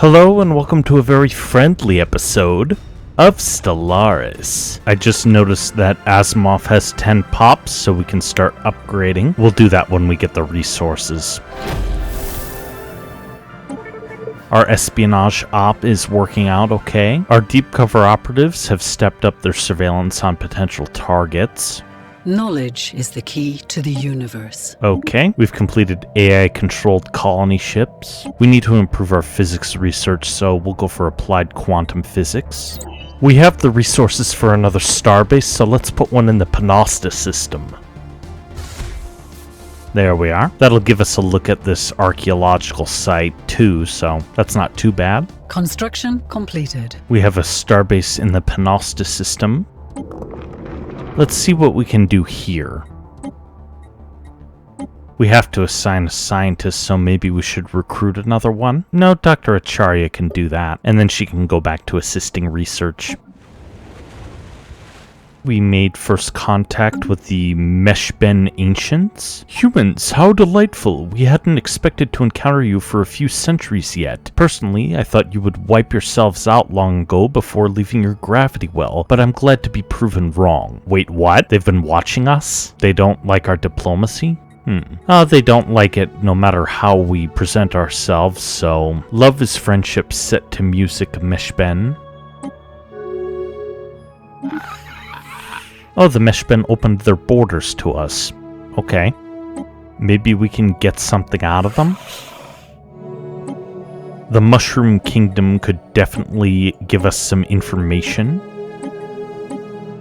Hello and welcome to a very friendly episode of Stellaris. I just noticed that Asimov has 10 pops, so we can start upgrading. We'll do that when we get the resources. Our espionage op is working out okay. Our deep cover operatives have stepped up their surveillance on potential targets. Knowledge is the key to the universe. Okay, we've completed AI-controlled colony ships. We need to improve our physics research, so we'll go for applied quantum physics. We have the resources for another starbase, so let's put one in the Panosta system. There we are. That'll give us a look at this archaeological site too, so that's not too bad. Construction completed. We have a starbase in the Panosta system. Let's see what we can do here. We have to assign a scientist, so maybe we should recruit another one. No, Dr. Acharya can do that, and then she can go back to assisting research. We made first contact with the Meshben Ancients. Humans, how delightful! We hadn't expected to encounter you for a few centuries yet. Personally, I thought you would wipe yourselves out long ago before leaving your gravity well, but I'm glad to be proven wrong. Wait, what? They've been watching us? They don't like our diplomacy? They don't like it no matter how we present ourselves, so love is friendship set to music, Meshben. Oh, the Meshben opened their borders to us. Okay. Maybe we can get something out of them? The Mushroom Kingdom could definitely give us some information.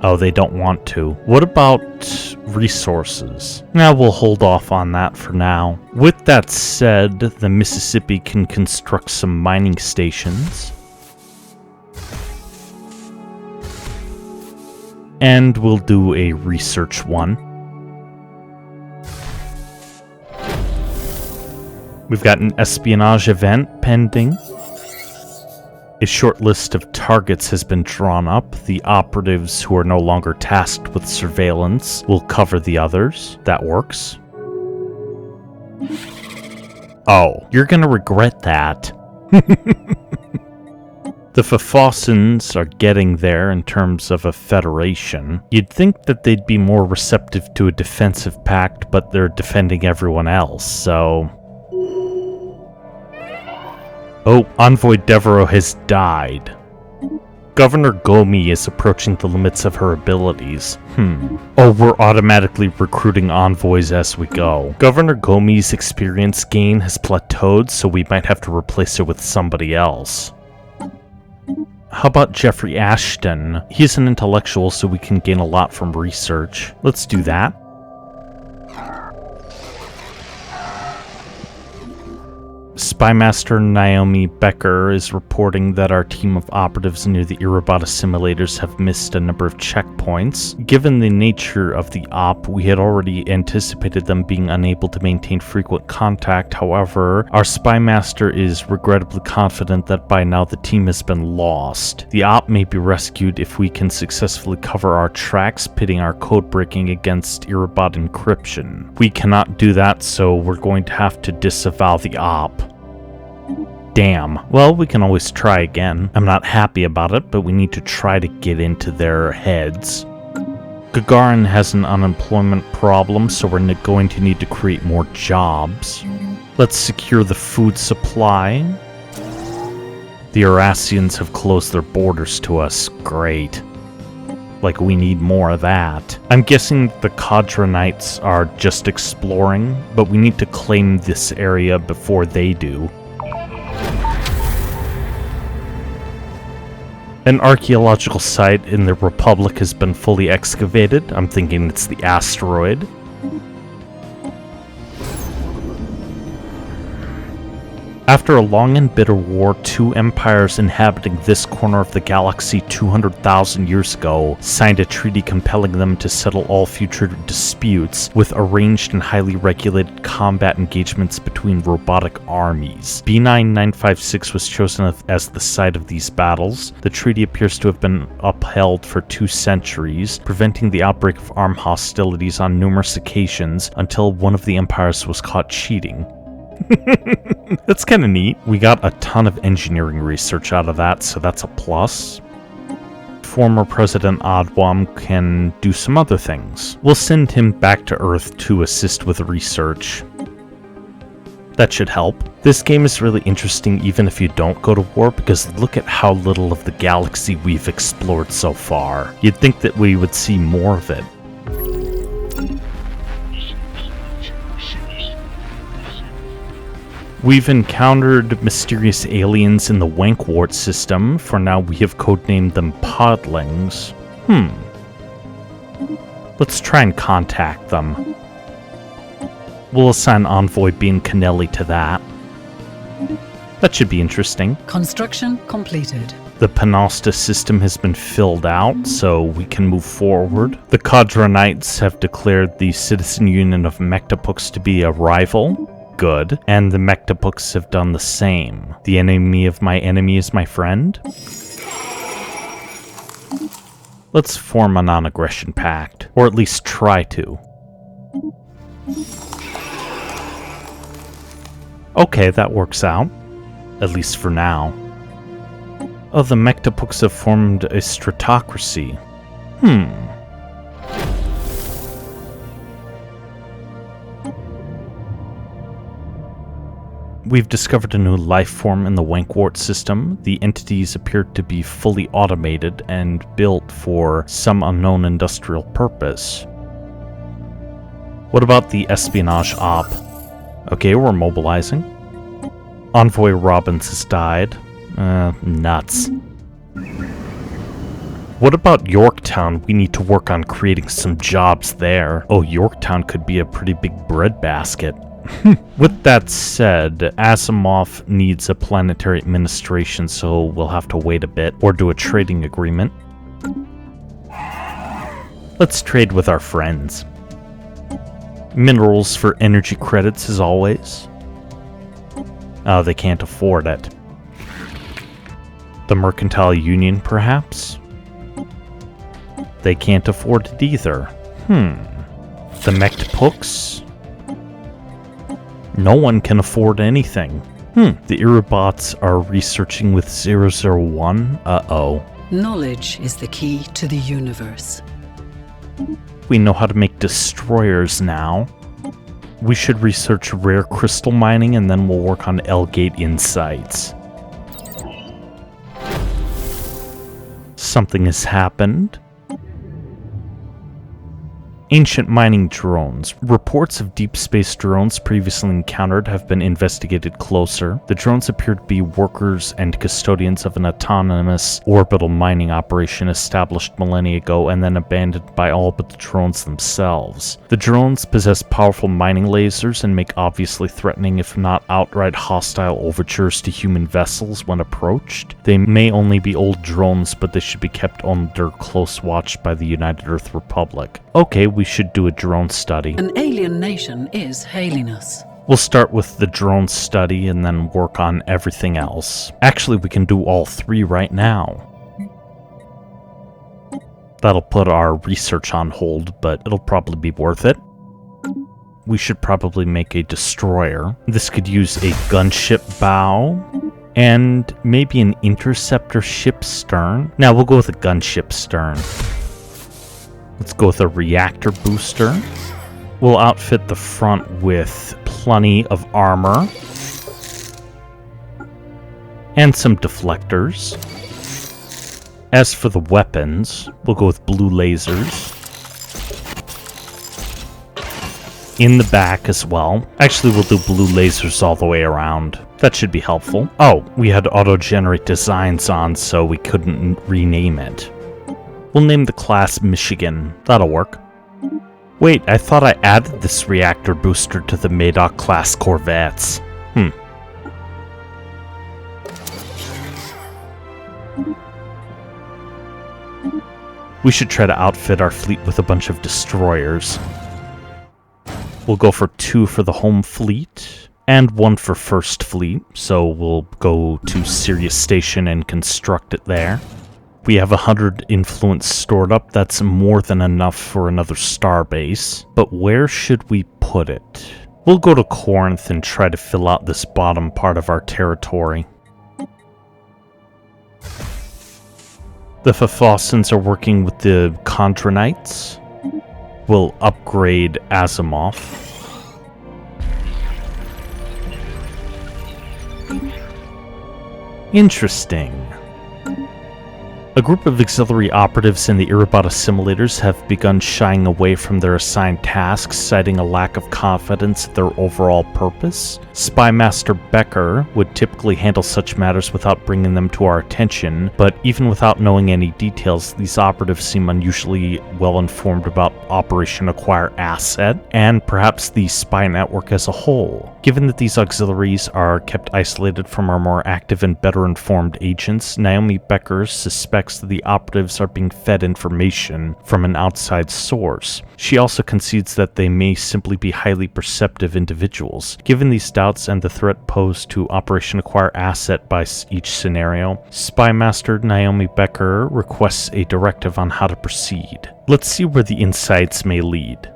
Oh, they don't want to. What about resources? Now we'll hold off on that for now. With that said, the Mississippi can construct some mining stations. And we'll do a research one. We've got an espionage event pending. A short list of targets has been drawn up. The operatives who are no longer tasked with surveillance will cover the others. That works. Oh, you're gonna regret that. The Fafosins are getting there in terms of a federation. You'd think that they'd be more receptive to a defensive pact, but they're defending everyone else, so... Oh, Envoy Devereaux has died. Governor Gomi is approaching the limits of her abilities. Oh, we're automatically recruiting envoys as we go. Governor Gomi's experience gain has plateaued, so we might have to replace her with somebody else. How about Jeffrey Ashton? He's an intellectual, so we can gain a lot from research. Let's do that. Spymaster Naomi Becker is reporting that our team of operatives near the Irabata simulators have missed a number of checkpoints. Given the nature of the op, we had already anticipated them being unable to maintain frequent contact. However, our Spymaster is regrettably confident that by now the team has been lost. The op may be rescued if we can successfully cover our tracks, pitting our code breaking against Irabata encryption. We cannot do that, so we're going to have to disavow the op. Damn. Well, we can always try again. I'm not happy about it, but we need to try to get into their heads. Gagarin has an unemployment problem, so we're going to need to create more jobs. Let's secure the food supply. The Eurasians have closed their borders to us. Great. Like, we need more of that. I'm guessing the Quadranites are just exploring, but we need to claim this area before they do. An archaeological site in the Republic has been fully excavated. I'm thinking it's the asteroid. After a long and bitter war, two empires inhabiting this corner of the galaxy 200,000 years ago signed a treaty compelling them to settle all future disputes with arranged and highly regulated combat engagements between robotic armies. B9956 was chosen as the site of these battles. The treaty appears to have been upheld for 2 centuries, preventing the outbreak of armed hostilities on numerous occasions until one of the empires was caught cheating. That's kind of neat. We got a ton of engineering research out of that, so that's a plus. Former President Adwam can do some other things. We'll send him back to Earth to assist with research. That should help. This game is really interesting even if you don't go to war, because look at how little of the galaxy we've explored so far. You'd think that we would see more of it. We've encountered mysterious aliens in the Wankwort system. For now, we have codenamed them Podlings. Let's try and contact them. We'll assign Envoy Bean Kennelly to that. That should be interesting. Construction completed. The Panasta system has been filled out, so we can move forward. The Quadranites have declared the Citizen Union of Mectopux to be a rival. Good. And the Mectopux have done the same. The enemy of my enemy is my friend. Let's form a non-aggression pact, or at least try to. Okay, that works out. At least for now. Oh, the Mectopux have formed a stratocracy. We've discovered a new life form in the Wankwort system. The entities appear to be fully automated and built for some unknown industrial purpose. What about the espionage op? Okay, we're mobilizing. Envoy Robbins has died. Nuts. What about Yorktown? We need to work on creating some jobs there. Oh, Yorktown could be a pretty big breadbasket. With that said, Asimov needs a planetary administration, so we'll have to wait a bit, or do a trading agreement. Let's trade with our friends. Minerals for energy credits as always. Oh, they can't afford it. The Mercantile Union, perhaps? They can't afford it either. The Mectopux? No one can afford anything. The Irribots are researching with 001? Uh-oh. Knowledge is the key to the universe. We know how to make destroyers now. We should research rare crystal mining, and then we'll work on L-Gate insights. Something has happened. Ancient mining drones. Reports of deep space drones previously encountered have been investigated closer. The drones appear to be workers and custodians of an autonomous orbital mining operation established millennia ago and then abandoned by all but the drones themselves. The drones possess powerful mining lasers and make obviously threatening, if not outright hostile, overtures to human vessels when approached. They may only be old drones, but they should be kept under close watch by the United Earth Republic. Okay, we should do a drone study. An alien nation is hailing us. We'll start with the drone study and then work on everything else. Actually, we can do all three right now. That'll put our research on hold, but it'll probably be worth it. We should probably make a destroyer. This could use a gunship bow and maybe an interceptor ship stern. Now we'll go with a gunship stern. Let's go with a reactor booster. We'll outfit the front with plenty of armor and some deflectors. As for the weapons, we'll go with blue lasers. In the back as well. Actually, we'll do blue lasers all the way around. That should be helpful. Oh, we had auto-generate designs on, so we couldn't rename it. We'll name the class Michigan. That'll work. Wait, I thought I added this reactor booster to the Madoc class corvettes. We should try to outfit our fleet with a bunch of destroyers. We'll go for 2 for the home fleet, and 1 for first fleet, so we'll go to Sirius Station and construct it there. We have 100 influence stored up. That's more than enough for another starbase. But where should we put it? We'll go to Corinth and try to fill out this bottom part of our territory. The Phophosins are working with the Chondronites. We'll upgrade Asimov. Interesting. A group of auxiliary operatives in the Irobot assimilators have begun shying away from their assigned tasks, citing a lack of confidence in their overall purpose. Spy Master Becker would typically handle such matters without bringing them to our attention, but even without knowing any details, these operatives seem unusually well informed about Operation Acquire Asset, and perhaps the spy network as a whole. Given that these auxiliaries are kept isolated from our more active and better informed agents, Naomi Becker suspects that the operatives are being fed information from an outside source. She also concedes that they may simply be highly perceptive individuals. Given these doubts and the threat posed to Operation Acquire Asset by each scenario, Spy Master Naomi Becker requests a directive on how to proceed. Let's see where the insights may lead.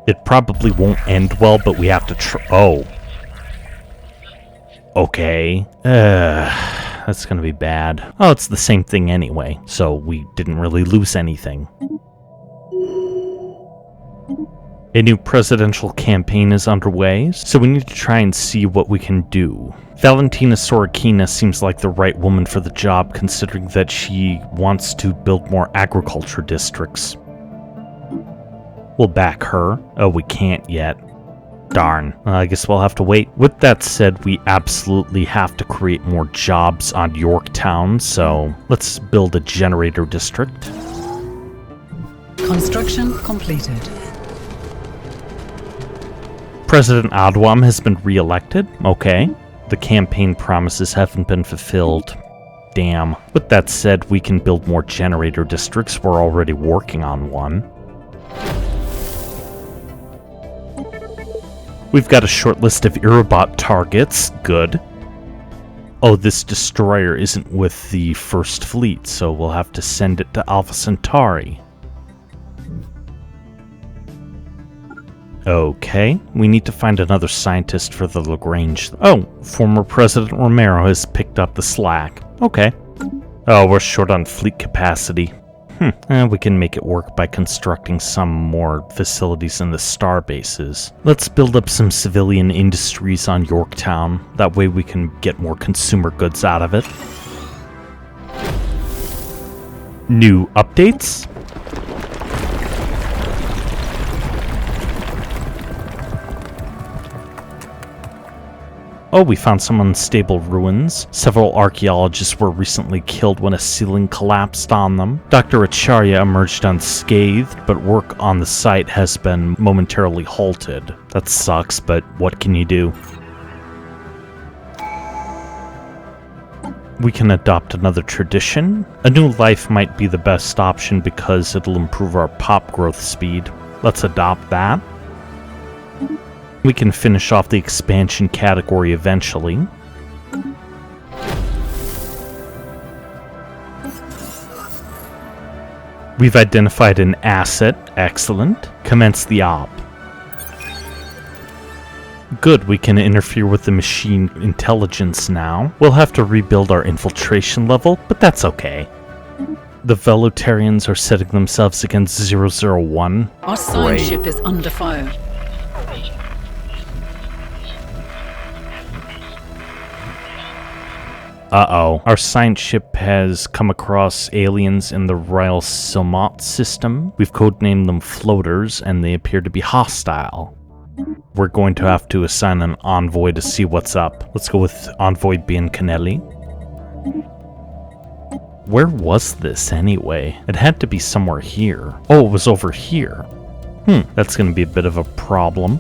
It probably won't end well, but we have to oh. Okay. That's gonna be bad. Oh, it's the same thing anyway, so we didn't really lose anything. A new presidential campaign is underway, so we need to try and see what we can do. Valentina Sorokina seems like the right woman for the job, considering that she wants to build more agriculture districts. We'll back her. Oh, we can't yet. Darn. I guess we'll have to wait. With that said, we absolutely have to create more jobs on Yorktown, so let's build a generator district. Construction completed. President Adwam has been re-elected. Okay. The campaign promises haven't been fulfilled. Damn. With that said, we can build more generator districts. We're already working on one. We've got a short list of Irobot targets. Good. Oh, this destroyer isn't with the First Fleet, so we'll have to send it to Alpha Centauri. Okay, we need to find another scientist for the Lagrange. Oh, former President Romero has picked up the slack. Okay. Oh, we're short on fleet capacity. We can make it work by constructing some more facilities in the star bases. Let's build up some civilian industries on Yorktown. That way we can get more consumer goods out of it. New updates? Oh, we found some unstable ruins. Several archaeologists were recently killed when a ceiling collapsed on them. Dr. Acharya emerged unscathed, but work on the site has been momentarily halted. That sucks, but what can you do? We can adopt another tradition. A new life might be the best option because it'll improve our pop growth speed. Let's adopt that. We can finish off the expansion category eventually. We've identified an asset. Excellent. Commence the op. Good, we can interfere with the machine intelligence now. We'll have to rebuild our infiltration level, but that's okay. The Velotarians are setting themselves against 001. Our sign ship is under fire. Uh-oh. Our science ship has come across aliens in the Ryle Silmot system. We've codenamed them floaters, and they appear to be hostile. We're going to have to assign an envoy to see what's up. Let's go with Envoy Biancanelli. Where was this anyway? It had to be somewhere here. Oh, it was over here. That's going to be a bit of a problem.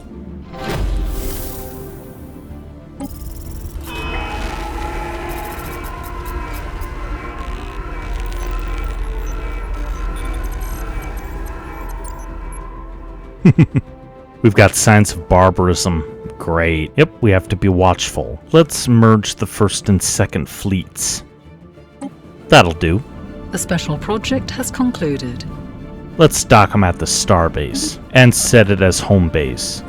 We've got signs of barbarism. Great. Yep, we have to be watchful. Let's merge the first and second fleets. That'll do. The special project has concluded. Let's dock them at the starbase and set it as home base.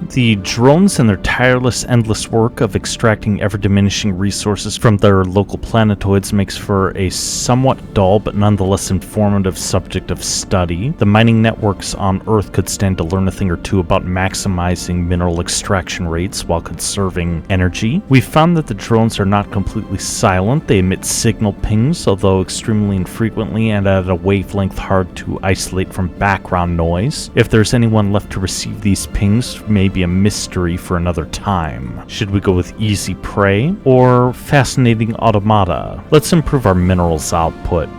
The drones and their tireless, endless work of extracting ever-diminishing resources from their local planetoids makes for a somewhat dull but nonetheless informative subject of study. The mining networks on Earth could stand to learn a thing or two about maximizing mineral extraction rates while conserving energy. We found that the drones are not completely silent. They emit signal pings, although extremely infrequently and at a wavelength hard to isolate from background noise. If there's anyone left to receive these pings, may be a mystery for another time. Should we go with easy prey or fascinating automata? Let's improve our minerals output.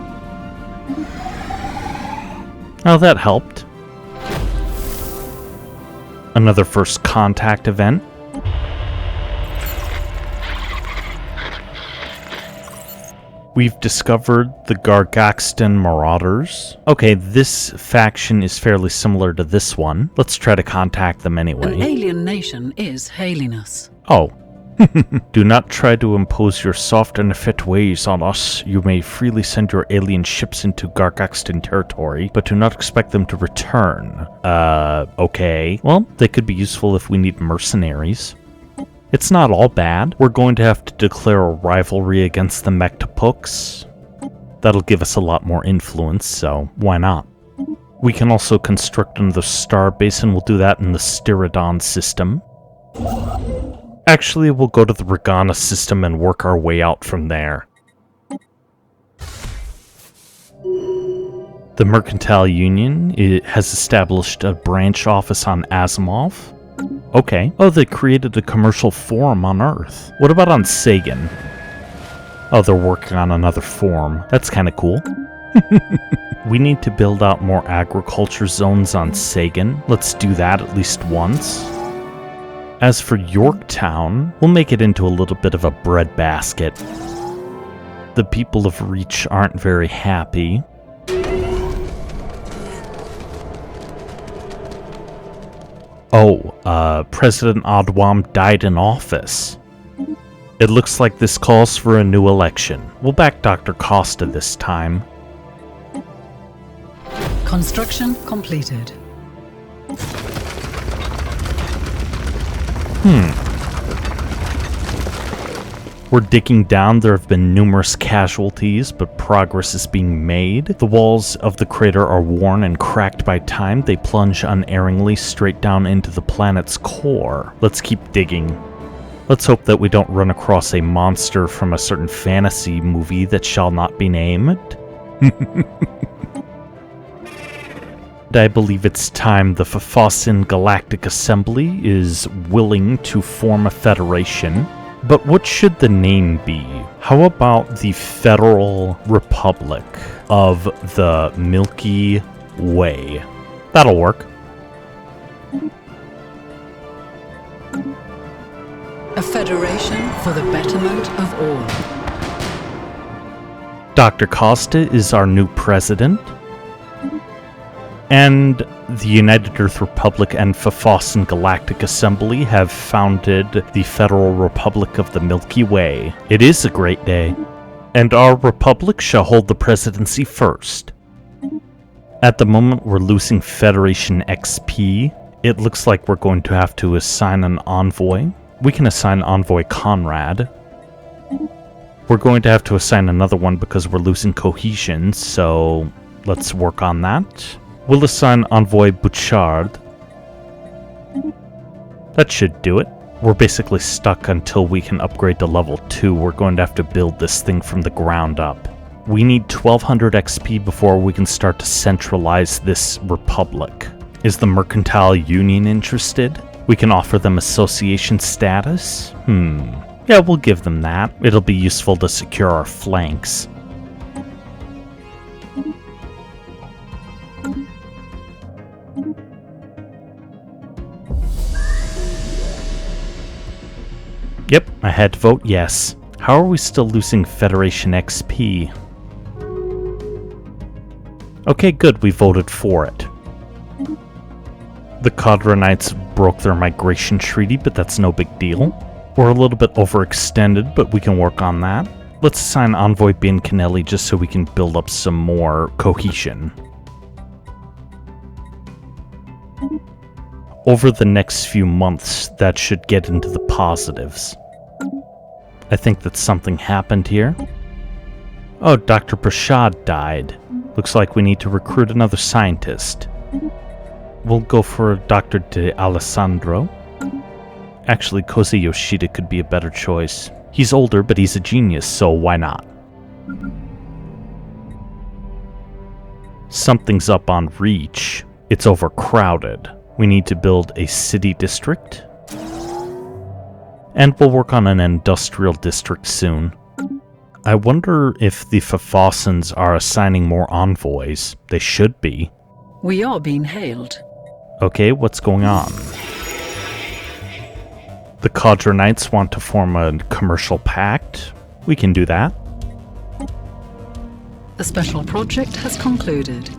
Oh, that helped. Another first contact event. We've discovered the Gargaxton Marauders. Okay, this faction is fairly similar to this one. Let's try to contact them anyway. An alien nation is hailing us. Oh. Do not try to impose your soft and effete ways on us. You may freely send your alien ships into Gargaxton territory, but do not expect them to return. Okay. Well, they could be useful if we need mercenaries. It's not all bad. We're going to have to declare a rivalry against the Mectopooks. That'll give us a lot more influence, so why not? We can also construct another star base, and we'll do that in the Styrodon system. Actually, we'll go to the Regana system and work our way out from there. The Mercantile Union has established a branch office on Asimov. Okay. Oh, they created a commercial forum on Earth. What about on Sagan? Oh, they're working on another forum. That's kind of cool. We need to build out more agriculture zones on Sagan. Let's do that at least once. As for Yorktown, we'll make it into a little bit of a breadbasket. The people of Reach aren't very happy. Oh, President Adwam died in office. It looks like this calls for a new election. We'll back Dr. Costa this time. Construction completed. We're digging down. There have been numerous casualties, but progress is being made. The walls of the crater are worn and cracked by time. They plunge unerringly straight down into the planet's core. Let's keep digging. Let's hope that we don't run across a monster from a certain fantasy movie that shall not be named. I believe it's time the Fafossin Galactic Assembly is willing to form a federation. But what should the name be? How about the Federal Republic of the Milky Way? That'll work. A federation for the betterment of all. Dr. Costa is our new president. And the United Earth Republic and Fafossin Galactic Assembly have founded the Federal Republic of the Milky Way. It is a great day. And our republic shall hold the presidency first. At the moment, we're losing Federation XP. It looks like we're going to have to assign an envoy. We can assign Envoy Conrad. We're going to have to assign another one because we're losing cohesion, so let's work on that. We'll assign Envoy Bouchard. That should do it. We're basically stuck until we can upgrade to level 2. We're going to have to build this thing from the ground up. We need 1200 XP before we can start to centralize this republic. Is the Mercantile Union interested? We can offer them association status? Yeah, we'll give them that. It'll be useful to secure our flanks. Yep, I had to vote yes. How are we still losing Federation XP? Okay, good, we voted for it. The Khadranites broke their migration treaty, but that's no big deal. We're a little bit overextended, but we can work on that. Let's assign Envoy Biancanelli just so we can build up some more cohesion. Over the next few months, that should get into the positives. I think that something happened here. Oh, Dr. Prashad died. Looks like we need to recruit another scientist. We'll go for Dr. De Alessandro. Actually, Koze Yoshida could be a better choice. He's older, but he's a genius, so why not? Something's up on Reach. It's overcrowded. We need to build a city district. And we'll work on an industrial district soon. I wonder if the Fafosans are assigning more envoys. They should be. We are being hailed. Okay, what's going on? The Quadronites want to form a commercial pact. We can do that. The special project has concluded.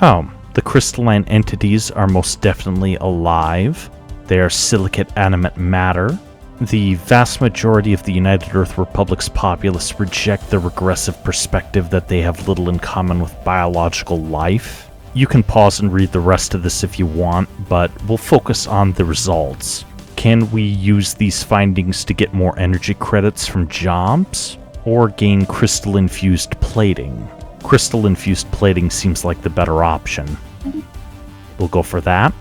Oh, the crystalline entities are most definitely alive. They are silicate animate matter. The vast majority of the United Earth Republic's populace reject the regressive perspective that they have little in common with biological life. You can pause and read the rest of this if you want, but we'll focus on the results. Can we use these findings to get more energy credits from jobs? Or gain crystal-infused plating? Crystal-infused plating seems like the better option. We'll go for that.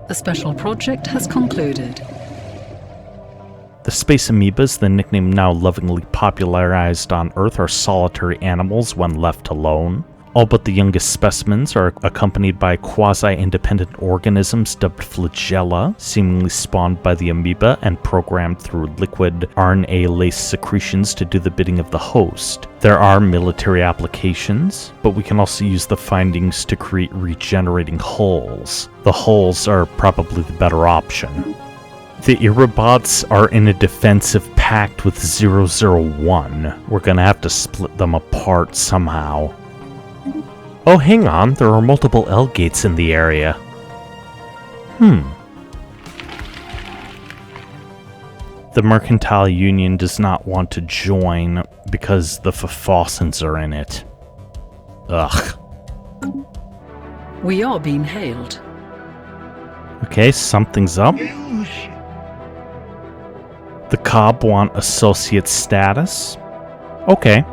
The special project has concluded. The space amoebas, the nickname now lovingly popularized on Earth, are solitary animals when left alone. All but the youngest specimens are accompanied by quasi-independent organisms dubbed flagella, seemingly spawned by the amoeba and programmed through liquid RNA-laced secretions to do the bidding of the host. There are military applications, but we can also use the findings to create regenerating hulls. The hulls are probably the better option. The Irobots are in a defensive pact with 001. We're gonna have to split them apart somehow. Oh, hang on, there are multiple L gates in the area. The Mercantile Union does not want to join because the Fafosans are in it. Ugh. We are being hailed. Okay, something's up. The Cobb want associate status. Okay.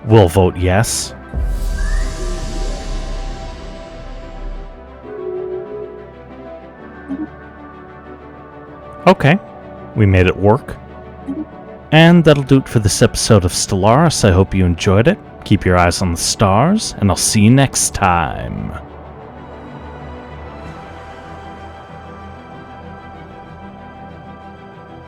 We'll vote yes. Okay, we made it work. And that'll do it for this episode of Stellaris. I hope you enjoyed it. Keep your eyes on the stars, and I'll see you next time.